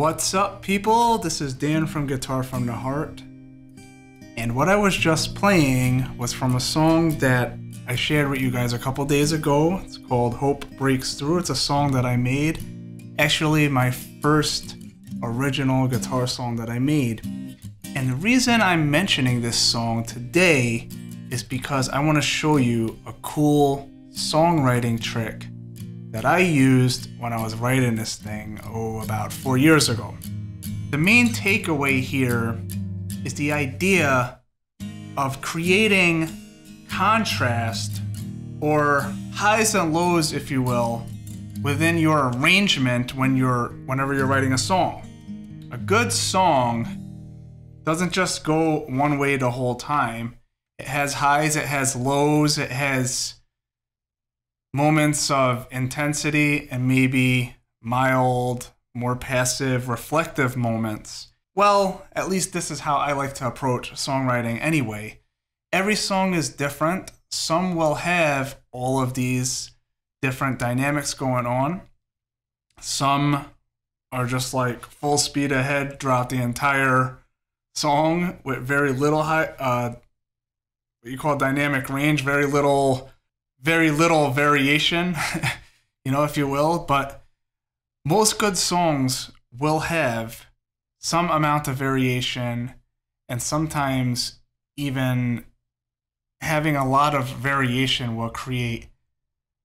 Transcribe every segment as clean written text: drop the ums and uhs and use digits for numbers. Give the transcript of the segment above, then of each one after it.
What's up, people? This is Dan from Guitar from the Heart. And what I was just playing was from a song that I shared with you guys a couple days ago. It's called Hope Breaks Through. It's a song that I made. Actually, my first original guitar song that I made. And the reason I'm mentioning this song today is because I want to show you a cool songwriting trick that I used when I was writing this thing, about 4 years ago. The main takeaway here is the idea of creating contrast, or highs and lows, if you will, within your arrangement whenever you're writing a song. A good song doesn't just go one way the whole time. It has highs, it has lows, it has moments of intensity and maybe mild, more passive, reflective moments. Well, at least this is how I like to approach songwriting anyway. Every song is different. Some will have all of these different dynamics going on. Some are just like full speed ahead throughout the entire song with very little what you call dynamic range, very little variation, if you will. But most good songs will have some amount of variation, and sometimes even having a lot of variation will create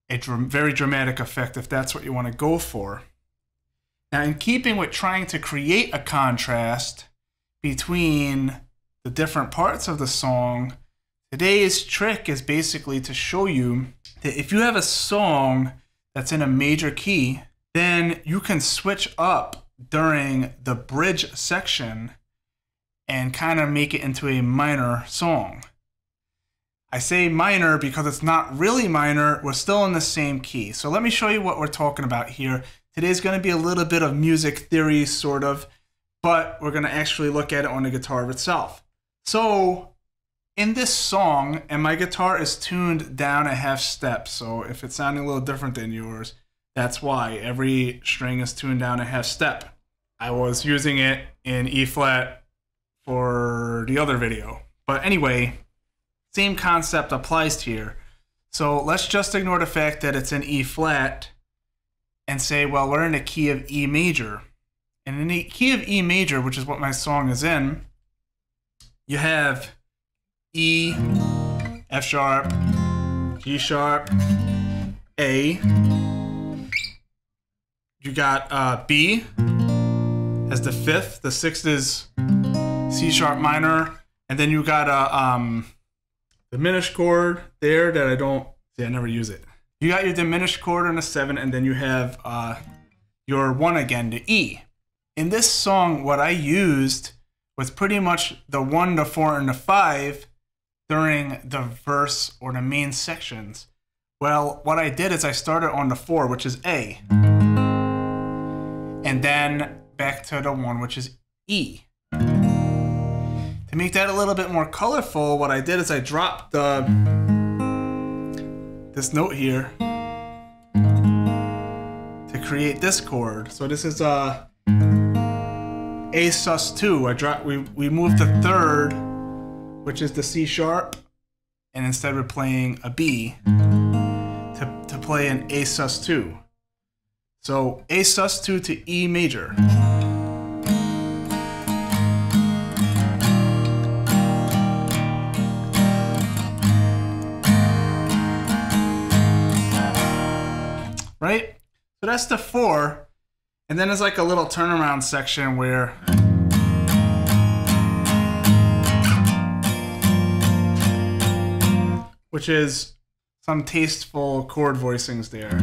a very dramatic effect if that's what you want to go for. Now, in keeping with trying to create a contrast between the different parts of the song, today's trick is basically to show you that if you have a song that's in a major key, then you can switch up during the bridge section and kind of make it into a minor song. I say minor because it's not really minor. We're still in the same key. So let me show you what we're talking about here. Today's going to be a little bit of music theory, sort of, but we're going to actually look at it on the guitar itself. So in this song, and my guitar is tuned down a half step, so if it's sounding a little different than yours, that's why. Every string is tuned down a half step. I was using it in E flat for the other video. But anyway, same concept applies here. So let's just ignore the fact that it's in E flat and say, well, we're in a key of E major. And in the key of E major, which is what my song is in, you have E, F sharp, G sharp, A. You got B as the fifth. The sixth is C sharp minor. And then you got a diminished chord there that I never use it. You got your diminished chord on a 7, and then you have your 1 again, the E. In this song, what I used was pretty much the 1, the 4, and the 5 during the verse or the main sections. Well, what I did is I started on the 4, which is A, and then back to the 1, which is E. To make that a little bit more colorful, what I did is I dropped this note here to create this chord. So this is A sus2. We moved the 3rd, which is the C sharp, and instead we're playing a B to play an A sus2. So A sus2 to E major. Right? So that's the 4. And then there's like a little turnaround section where which is some tasteful chord voicings there.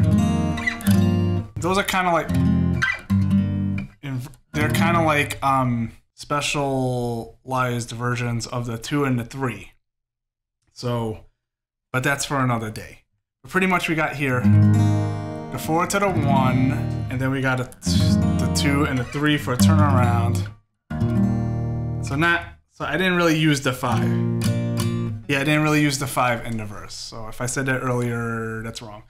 Those are kind of like specialized versions of the 2 and the 3. So, but that's for another day. But pretty much we got here the 4 to the 1, and then we got the 2 and the 3 for a turnaround. So I didn't really use the 5. Yeah, I didn't really use the 5 in the verse. So if I said that earlier, that's wrong.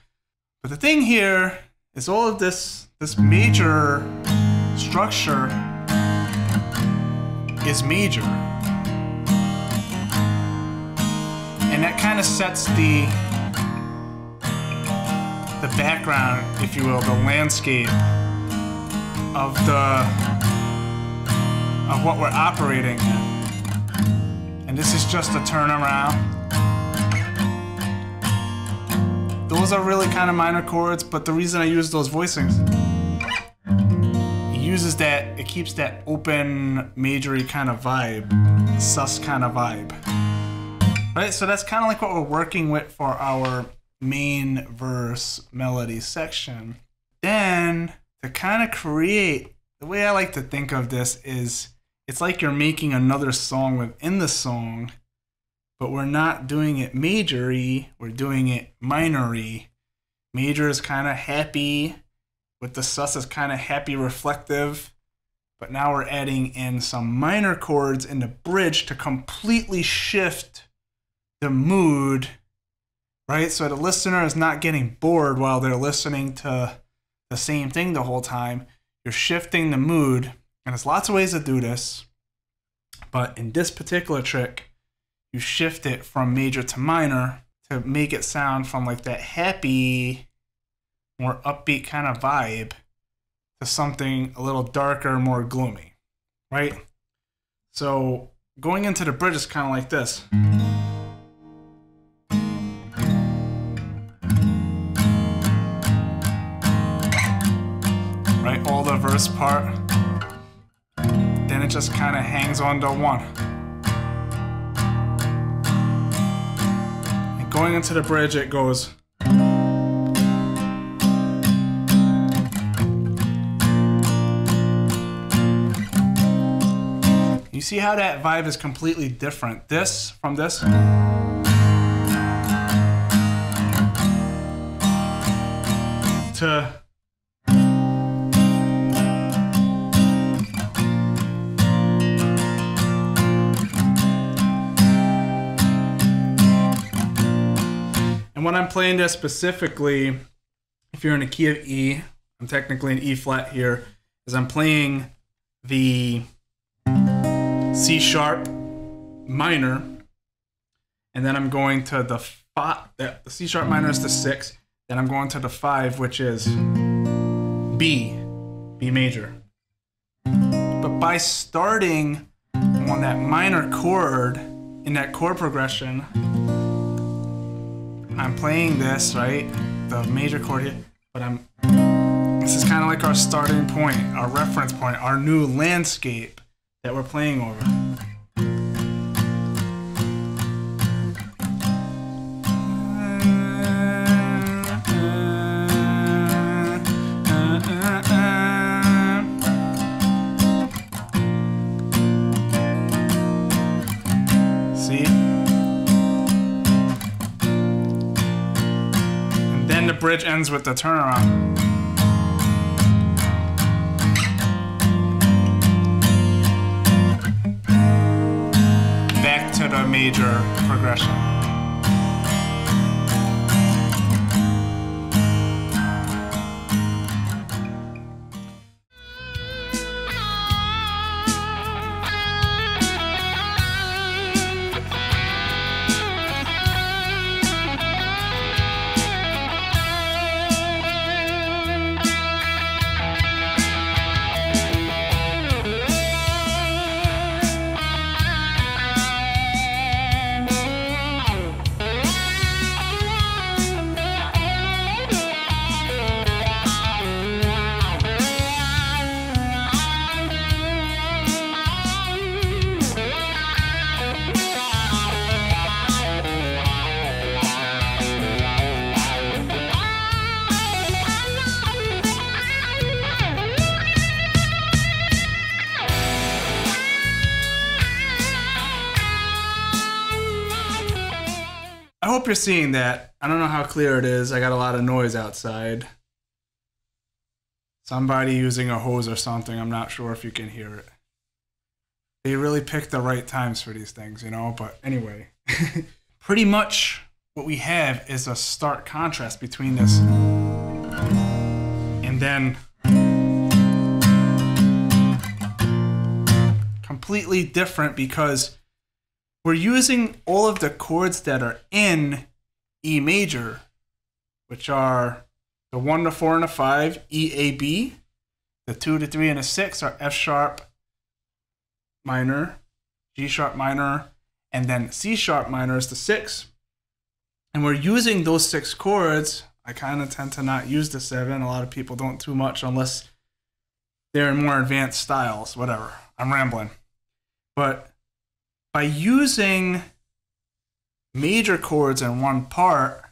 But the thing here is all of this major structure is major. And that kind of sets the background, if you will, the landscape of what we're operating in. And this is just a turnaround. Those are really kind of minor chords, but the reason I use those voicings, it keeps that open, majory kind of vibe, sus kind of vibe. Right, so that's kind of like what we're working with for our main verse melody section. Then, to kind of create, the way I like to think of this is, it's like you're making another song within the song, but we're not doing it majory, we're doing it minory. Major is kind of happy, with the sus is kind of happy reflective, but now we're adding in some minor chords in the bridge to completely shift the mood, right? So the listener is not getting bored while they're listening to the same thing the whole time. You're shifting the mood, and there's lots of ways to do this, but in this particular trick, you shift it from major to minor to make it sound from like that happy, more upbeat kind of vibe to something a little darker, more gloomy, right? So going into the bridge is kind of like this. Right, all the verse part. Then it just kind of hangs on to one. And going into the bridge, it goes. You see how that vibe is completely different. This, from this. To. And when I'm playing this specifically, if you're in a key of E, I'm technically in E flat here, is I'm playing the C sharp minor, and then I'm going to the C sharp minor is the 6, then I'm going to the 5, which is B major. But by starting on that minor chord in that chord progression, I'm playing this, right? The major chord here, but this is kind of like our starting point, our reference point, our new landscape that we're playing over. See? And then the bridge ends with the turnaround. To the major progression. I hope you're seeing that. I don't know how clear it is. I got a lot of noise outside. Somebody using a hose or something. I'm not sure if you can hear it. They really picked the right times for these things, you know? But anyway, pretty much what we have is a stark contrast between this and then completely different because we're using all of the chords that are in E major, which are the 1, the 4, and the 5, E, A, B. The 2, the 3, and the 6 are F sharp minor, G sharp minor, and then C sharp minor is the 6. And we're using those 6 chords. I kind of tend to not use the 7. A lot of people don't too much unless they're in more advanced styles, whatever. I'm rambling. But by using major chords in one part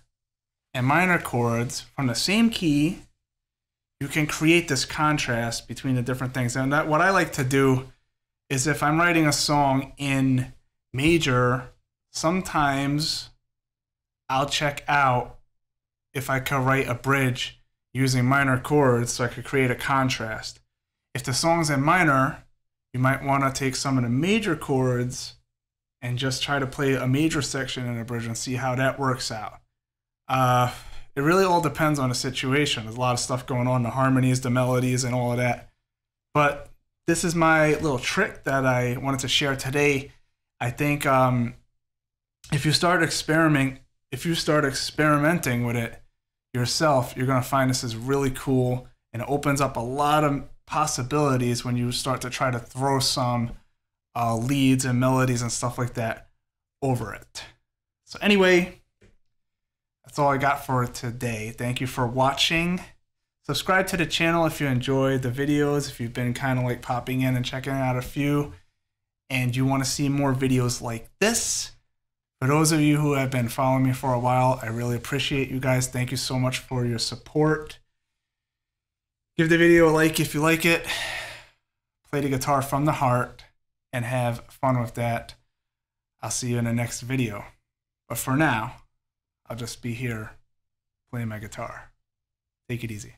and minor chords from the same key, you can create this contrast between the different things. And what I like to do is if I'm writing a song in major, sometimes I'll check out if I could write a bridge using minor chords so I could create a contrast. If the song's in minor, you might want to take some of the major chords and just try to play a major section in a bridge and see how that works out. It really all depends on the situation. There's a lot of stuff going on, the harmonies, the melodies, and all of that. But this is my little trick that I wanted to share today. I think if you start experimenting with it yourself, you're going to find this is really cool, and it opens up a lot of possibilities when you start to try to throw some leads and melodies and stuff like that over it. So anyway, that's all I got for today. Thank you for watching. Subscribe to the channel if you enjoyed the videos, if you've been kind of like popping in and checking out a few, and you want to see more videos like this. For those of you who have been following me for a while, I really appreciate you guys. Thank you so much for your support. Give the video a like if you like it. Play the guitar from the heart and have fun with that. I'll see you in the next video. But for now, I'll just be here playing my guitar. Take it easy.